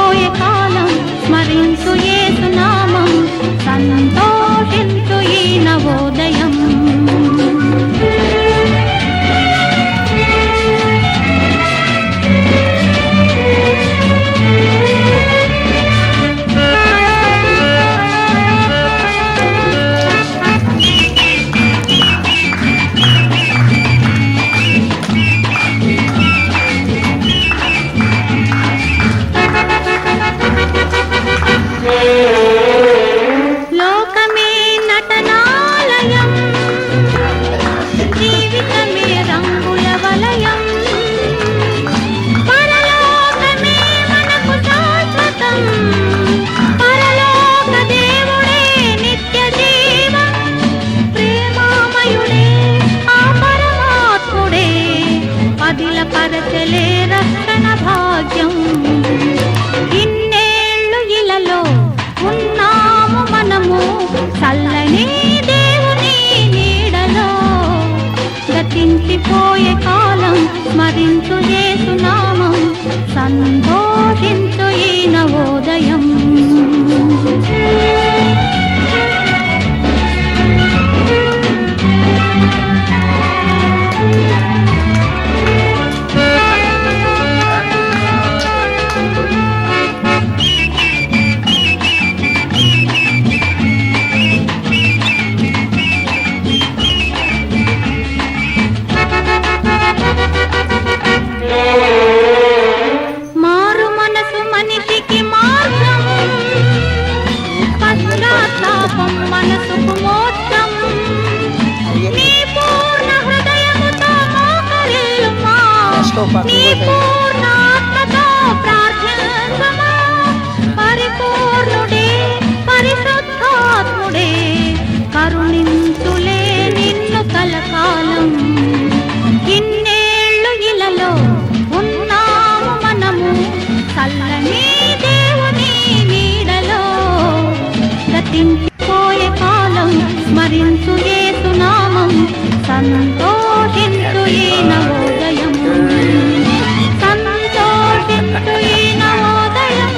గతించిపోయే కాలం స్మరించు యేసునామం సంతోషించు ఈ నవోదయం. లోకమే నటనాలయం, జీవితమే రంగుల వలయం, పరలోకమే మనకు శాశ్వతం, పరలోక దేవుడే నిత్య జీవం, ప్రేమామయుడే ఆ పరమాత్ముడే పదిల పరచలే రక్షణ భాగ్యం. ఇన్నేళ్ళు ఇలలో ఉన్నాము మనము చల్లని దేవుని నీడలో, గతించిపోయే కాలం స్మరించు యేసునామం సంతోషించు ఈ నవోదయం. మారు మనసు మనిషికి మార్గం, పశ్చాత్తాపం మనసుకు మోక్షం, నీ పూర్ణ హృదయముతో మోకరిల్లుమా, నీ పూర్ణ ఆత్మతో ప్రార్థించుమా, పరిపూర్ణుడే పరిశుద్ధాత్ముడే కరుణించులే నిన్ను కలకాలం. ఇన్నేళ్ళు ఇలలో ఉన్నాము మనము చల్లని దేవుని నీడలో, గతించిపోయే కాలం స్మరించు యేసునామం సంతోషించు ఈ నవోదయం, సంతోషించు ఈ నవోదయం.